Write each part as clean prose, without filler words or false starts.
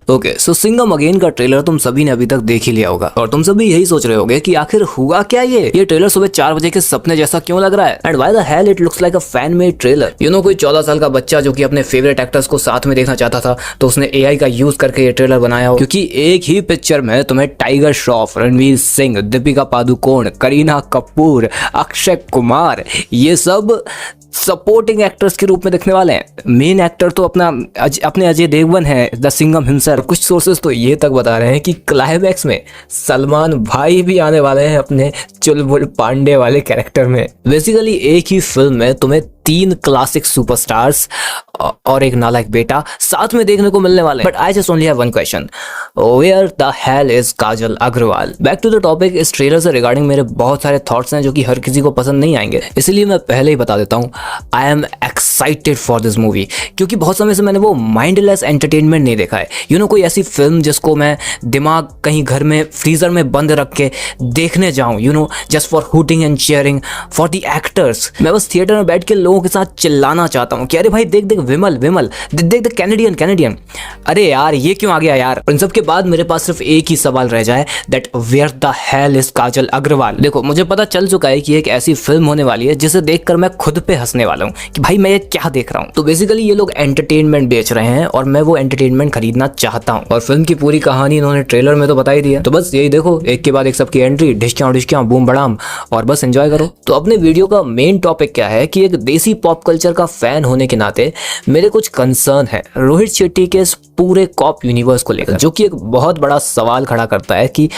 Okay so Singham again का trailer तुम सभी ने अभी तक देख ही लिया होगा और तुम सभी यही सोच रहे होगे कि आखिर हुआ क्या ये ट्रेलर सुबह 4 बजे के सपने जैसा क्यों लग रहा है and why the hell it looks like a fan made trailer. You know कोई 14 साल का बच्चा जो कि अपने फेवरेट एक्टर्स को साथ में देखना चाहता था तो उसने एआई का यूज करके ये ट्रेलर बनाया हो, क्योंकि एक ही पिक्चर में तुम्हें टाइगर श्रॉफ, रणवीर सिंह, दीपिका पादुकोण, करीना कपूर, अक्षय कुमार ये सब सपोर्टिंग एक्टर्स के रूप में दिखने वाले हैं। मेन एक्टर तो अपने अजय देवगन है, द सिंघम हिमसेल्फ। कुछ सोर्सेस तो ये तक बता रहे हैं कि क्लाइमैक्स में सलमान भाई भी आने वाले हैं अपने चुलबुल पांडे वाले कैरेक्टर में। बेसिकली एक ही फिल्म में तुम्हें 3 क्लासिक सुपरस्टार्स और एक नालायक बेटा साथ में देखने को मिलने वाले हैं। But I just only have one question, where the hell is Kajal Agarwal. Back to the topic, इस ट्रेलर से रिगार्डिंग मेरे बहुत सारे थॉट्स हैं जो कि हर किसी को पसंद नहीं आएंगे, इसलिए मैं पहले ही बता देता हूँ I am excited for this movie, क्योंकि बहुत समय से मैंने वो माइंडलेस एंटरटेनमेंट नहीं देखा है। यू नो कोई ऐसी फिल्म जिसको मैं दिमाग कहीं घर में फ्रीजर में बंद रख के देखने जाऊं, you know just for hooting and cheering for the actors. मैं बस थिएटर में बैठ के लोगों के साथ चिल्लाना चाहता हूँ कि अरे भाई देख देख विमल विमल, देख देख कैनेडियन। अरे यार ये क्यों आ गया यार। इन सब के बाद मेरे पास सिर्फ एक ही सवाल रह जाए, that where the hell is Kajal Aggarwal. देखो मुझे पता चल चुका है कि एक ऐसी फिल्म होने वाली है जिसे देखकर मैं खुद पे हंसने वाला हूँ कि भाई मैं ये क्या देख रहा हूँ। तो बेसिकली ये लोग एंटरटेनमेंट बेच रहे हैं और मैं वो एंटरटेनमेंट खरीदना चाहता हूँ। और फिल्म की पूरी कहानी इन्होंने ट्रेलर में तो बता ही दिया, तो बस यही देखो एक के बाद एक सबकी एंट्री, ढिशक्यां बूम बड़ाम और बस एंजॉय करो। तो अपने वीडियो का मेन टॉपिक क्या है कि एक देसी पॉप कल्चर का फैन होने के नाते मेरे कुछ कंसर्न है रोहित शेट्टी के इस पूरे कॉप यूनिवर्स को लेकर, जो कि एक बहुत बड़ा सवाल खड़ा करता है कि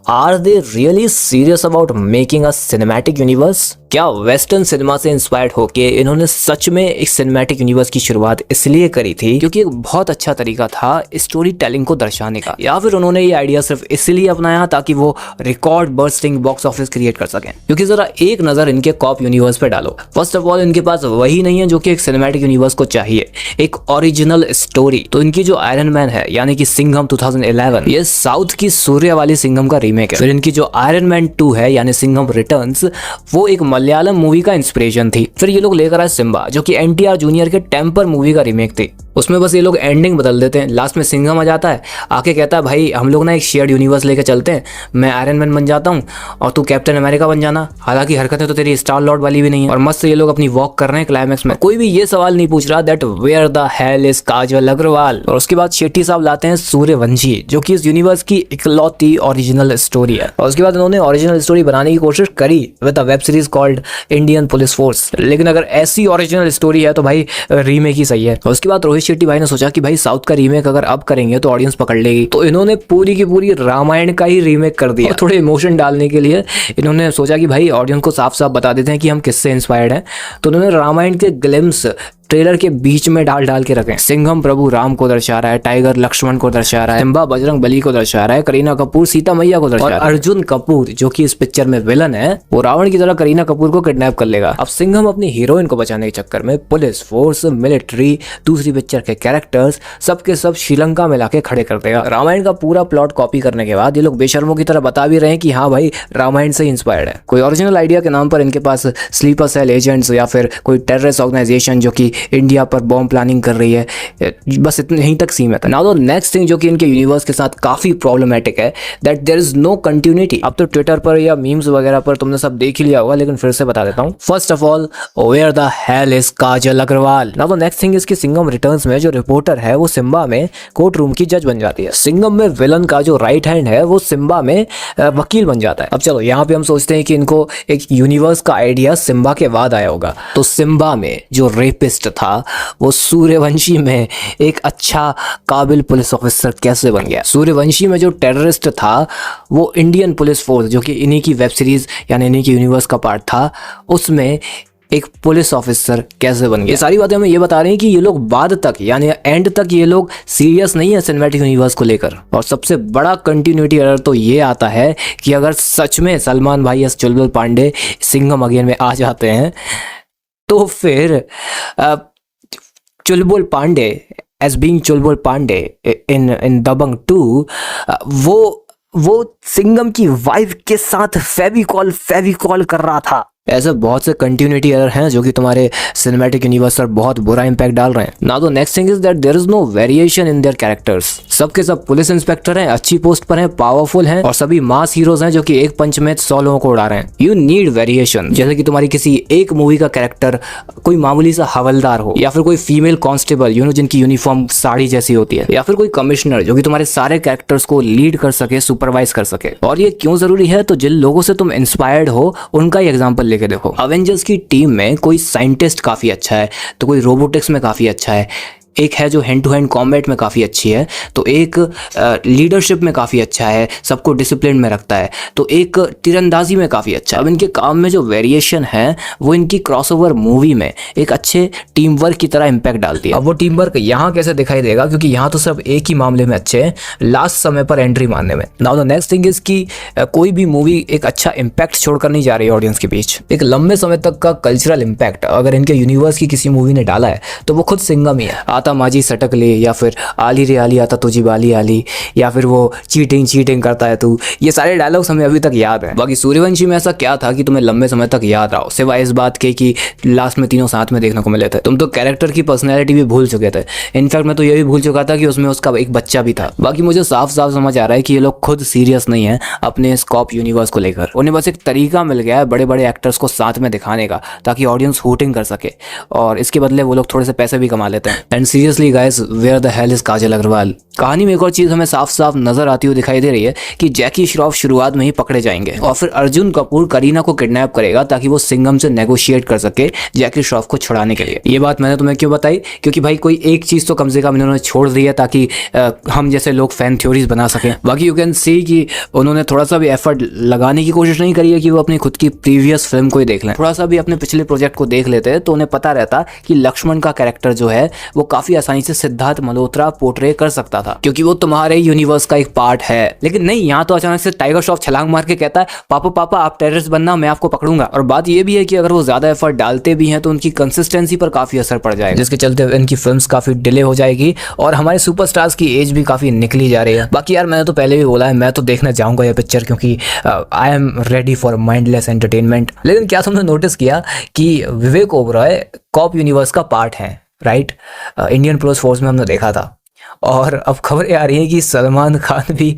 are they really serious about making a cinematic universe. क्या वेस्टर्न सिनेमा से इंस्पायर्ड होके इन्होंने सच में एक सिनेमैटिक यूनिवर्स की शुरुआत इसलिए करी थी क्योंकि एक बहुत अच्छा तरीका था स्टोरी टेलिंग को दर्शाने का, या फिर उन्होंने ये आइडिया सिर्फ इसलिए अपनाया ताकि वो record bursting box office create कर सकें। क्योंकि जरा एक नजर इनके कॉप यूनिवर्स पे डालो, फर्स्ट ऑफ ऑल इनके पास वही नहीं है जो कि एक सिनेमैटिक यूनिवर्स को चाहिए, एक ओरिजिनल स्टोरी। तो इनकी जो आयरन मैन है यानी कि सिंघम 2011, ये साउथ की सूर्य वाली सिंघम का रीमेक है। फिर इनकी जो आयरन मैन 2 है यानी सिंघम रिटर्न्स, वो एक मलयालम मूवी का इंस्पिरेशन थी। फिर ये लोग लेकर आए सिम्बा जो कि एनटीआर जूनियर के टेम्पर मूवी का रीमेक थी। उसमें बस ये लोग एंडिंग बदल देते हैं, लास्ट में सिंघम आ जाता है, आके कहता है भाई हम लोग ना एक शेयर्ड यूनिवर्स लेके चलते हैं, मैं आयरन मैन बन जाता हूँ और तू कैप्टन अमेरिका बन जाना। हालांकि हरकतें तो तेरी स्टार लॉर्ड वाली भी नहीं है और मस्त ये लोग अपनी वॉक कर रहे हैं क्लाइमैक्स में। कोई भी ये सवाल नहीं पूछ रहा that where the hell is Kajal Aggarwal. और उसके बाद शेट्टी साहब लाते हैं सूर्यवंशी जो कि इस यूनिवर्स की इकलौती ओरिजिनल स्टोरी है। और उसके बाद उन्होंने ओरिजिनल स्टोरी बनाने की कोशिश करी with a web series called Indian police force, लेकिन अगर ऐसी ओरिजिनल स्टोरी है तो भाई रीमेक ही सही है। और उसके बाद रोहित शेट्टी भाई ने सोचा कि भाई साउथ का रीमेक अगर अब करेंगे तो ऑडियंस पकड़ लेगी, तो इन्होंने पूरी की पूरी रामायण का ही रीमेक कर दिया। थोड़े इमोशन डालने के लिए इन्होंने सोचा कि भाई ऑडियंस को साफ साफ बता देते हैं कि हम किससे इंस्पायर्ड हैं, तो उन्होंने रामायण के ग्लिम्स ट्रेलर के बीच में डाल के रखे। सिंघम प्रभु राम को दर्शा रहा है, टाइगर लक्ष्मण को दर्शा रहा है, सिम्बा बजरंग बली को दर्शा रहा है, करीना कपूर सीता मैया को दर्शा रहा है, और अर्जुन कपूर जो कि इस पिक्चर में विलन है वो रावण की तरह करीना कपूर को किडनैप कर लेगा। अब सिंघम अपनी हीरोइन को बचाने के चक्कर में पुलिस फोर्स, मिलिट्री, दूसरी पिक्चर के कैरेक्टर्स सबके सब श्रीलंका में लाके खड़े कर देगा। रामायण का पूरा प्लॉट कॉपी करने के बाद ये लोग बेशर्मों की तरह बता भी रहे हैं कि हाँ भाई रामायण से इंस्पायर्ड है। कोई ओरिजिनल आइडिया के नाम पर इनके पास स्लीपर सेल एजेंट्स या फिर कोई टेररिस्ट ऑर्गेनाइजेशन जो कि इंडिया पर बॉम्ब प्लानिंग कर रही है, बस इतने ही तक सीमित है। नाउ द नेक्स्ट थिंग जो कि इनके यूनिवर्स के साथ काफी प्रॉब्लमेटिक है that there is no continuity. अब तो ट्विटर पर या मीम्स वगैरह पर तुमने सब देख ही लिया होगा, लेकिन फिर से बता देता हूँ। First of all where the hell is Kajal Agarwal. Now the next thing is कि सिंघम रिटर्न्स में जो रिपोर्टर है वो सिम्बा में कोर्ट रूम की जज बन जाती है। सिंघम में विलन का जो राइट हैंड है वो सिम्बा में वकील बन जाता है। अब चलो यहाँ पे हम सोचते हैं कि इनको एक यूनिवर्स का आइडिया सिम्बा के बाद आया होगा, तो सिम्बा में जो रेपिस्ट था वो सूर्यवंशी में एक अच्छा काबिल पुलिस ऑफिसर कैसे बन गया। सूर्यवंशी में जो टेररिस्ट था वो इंडियन पुलिस फोर्स जो कि इन्हीं की वेब सीरीज यानी इन्हीं की यूनिवर्स का पार्ट था, उसमें एक पुलिस ऑफिसर कैसे बन गया। ये सारी बातें हमें ये बता रही हैं कि ये लोग बाद तक यानी एंड तक ये लोग सीरियस नहीं है सिनेमैटिक यूनिवर्स को लेकर। और सबसे बड़ा कंटिन्यूटी एरर तो ये आता है कि अगर सच में सलमान भाई एस चुलबुल पांडे सिंघम अगेन में आ जाते हैं तो फिर चुलबुल पांडे एज बीइंग चुलबुल पांडे इन दबंग 2 वो सिंघम की वाइफ के साथ फेविकॉल कर रहा था। ऐसे बहुत से कंटिन्यूटी एरर हैं जो कि तुम्हारे सिनेमैटिक यूनिवर्स पर बहुत बुरा इंपैक्ट डाल रहे हैं। Now the next thing is that there is no variation in their characters. सबके सब पुलिस इंस्पेक्टर हैं, अच्छी पोस्ट पर हैं, पावरफुल हैं और सभी मास हीरोज हैं जो कि एक पंच में 100 लोगों को उड़ा रहे हैं। You need variation. जैसे कि तुम्हारी किसी एक मूवी का कैरेक्टर कोई मामूली सा हवलदार हो, या फिर कोई फीमेल कांस्टेबल जिनकी यूनिफॉर्म साड़ी जैसी होती है, या फिर कोई कमिश्नर जो कि तुम्हारे सारे कैरेक्टर्स को लीड कर सके, सुपरवाइज कर सके। और ये क्यों जरूरी है? तो जिन लोगों से तुम इंस्पायर्ड हो उनका ही एग्जाम्पल लेके देखो। अवेंजर्स की टीम में कोई साइंटिस्ट काफी अच्छा है, तो कोई रोबोटिक्स में काफी अच्छा है, एक है जो हैंड टू हैंड कॉम्बैट में काफ़ी अच्छी है, तो एक लीडरशिप में काफ़ी अच्छा है, सबको डिसिप्लिन में रखता है, तो एक तीरंदाजी में काफ़ी अच्छा है। अब इनके काम में जो वेरिएशन है वो इनकी क्रॉसओवर मूवी में एक अच्छे टीम वर्क की तरह इम्पैक्ट डालती है। अब वो टीम वर्क यहाँ कैसे दिखाई देगा? क्योंकि यहाँ तो सब एक ही मामले में अच्छे हैं, लास्ट समय पर एंट्री मारने में। Now the next thing is कि कोई भी मूवी एक अच्छा इम्पैक्ट छोड़कर नहीं जा रही है ऑडियंस के बीच। एक लंबे समय तक का कल्चरल इम्पैक्ट अगर इनके यूनिवर्स की किसी मूवी ने डाला है तो वो खुद सिंघम ही है। आता माजी सटक ले, या फिर आली रे आली आता तुझी बाली आली, या फिर वो चीटिंग करता है तू, ये सारे डायलॉग्स हमें अभी तक याद है। बाकी सूर्यवंशी में ऐसा क्या था कि तुम्हें लंबे समय तक याद रहा, सिवाय इस बात के कि लास्ट में तीनों साथ में देखने को मिले थे। तुम तो कैरेक्टर की पर्सनैलिटी भी भूल चुके थे। इनफैक्ट मैं तो ये भी भूल चुका था कि उसमें उसका एक बच्चा भी था। बाकी मुझे साफ साफ समझ आ रहा है कि ये लोग खुद सीरियस नहीं है अपने स्कॉप यूनिवर्स को लेकर। उन्हें बस एक तरीका मिल गया है बड़े बड़े एक्टर्स को साथ में दिखाने का, ताकि ऑडियंस हूटिंग कर सके, और इसके बदले वो लोग थोड़े से पैसे भी कमा लेते हैं। And seriously guys, where the hell is Kajal Aggarwal? कहानी में एक और चीज हमें साफ साफ नजर आती हुई दिखाई दे रही है कि जैकी श्रॉफ शुरुआत में ही पकड़े जाएंगे और फिर अर्जुन कपूर करीना को किडनैप करेगा ताकि वो सिंघम से नेगोशिएट कर सके जैकी श्रॉफ को छुड़ाने के लिए। ये बात मैंने तुम्हें क्यों बताई? क्योंकि भाई कोई एक चीज तो कम से कम इन्होंने छोड़ दी है ताकि हम जैसे लोग फैन थ्योरीज बना सकें। बाकी यू कैन सी कि उन्होंने थोड़ा सा भी एफर्ट लगाने की कोशिश नहीं करी है कि वो अपनी खुद की प्रीवियस फिल्म को ही देख लें। थोड़ा सा भी अपने पिछले प्रोजेक्ट को देख लेते तो उन्हें पता रहता कि लक्ष्मण का कैरेक्टर जो है वो काफी आसानी से सिद्धार्थ मल्होत्रा पोर्ट्रे कर सकता था, क्योंकि वो तुम्हारे यूनिवर्स का एक पार्ट है। लेकिन नहीं, यहाँ तो अचानक से टाइगर श्रॉफ छलांग मार के कहता है पापा पापा आप टेररिस्ट बनना, मैं आपको पकड़ूंगा। और बात ये भी है कि अगर वो ज्यादा एफर्ट डालते भी हैं तो उनकी कंसिस्टेंसी पर काफी असर पड़ जाएगा, जिसके चलते इनकी फिल्म्स काफी डिले हो जाएगी और हमारे सुपरस्टार्स की एज भी काफी निकली जा रही है। बाकी यार मैंने तो पहले भी बोला है, मैं तो देखने जाऊंगा ये पिक्चर, क्योंकि I am ready for mindless entertainment. लेकिन क्या तुमने नोटिस किया कि विवेक ओबरॉय कॉप यूनिवर्स का पार्ट है, राइट? इंडियन पुलिस फोर्स में हमने देखा था, और अब खबरें आ रही हैं कि सलमान खान भी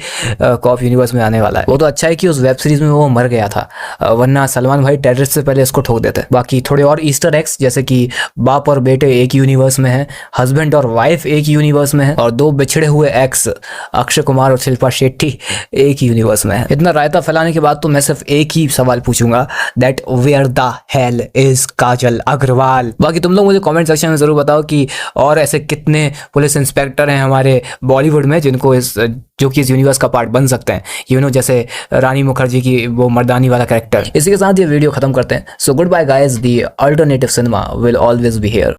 कॉप यूनिवर्स में आने वाला है। वो तो अच्छा है कि उस वेब सीरीज में वो मर गया था, वरना सलमान भाई टेररिस्ट से पहले इसको ठोक देते। बाकी थोड़े और ईस्टर एग्स, जैसे कि बाप और बेटे एक यूनिवर्स में है, हस्बैंड और वाइफ एक यूनिवर्स में है, और दो बिछड़े हुए एक्स अक्षय कुमार और शिल्पा शेट्टी एक यूनिवर्स में है। इतना रायता फैलाने के बाद तो मैं सिर्फ एक ही सवाल पूछूंगा, that where the hell is Kajal Aggarwal? बाकी तुम लोग मुझे कमेंट सेक्शन में जरूर बताओ कि और ऐसे कितने पुलिस इंस्पेक्टर हैं हमारे बॉलीवुड में जो कि इस यूनिवर्स का पार्ट बन सकते हैं, जैसे रानी मुखर्जी की वो मर्दानी वाला कैरेक्टर। इसी के साथ ये वीडियो खत्म करते हैं। So good bye guys, the alternative cinema will always be here.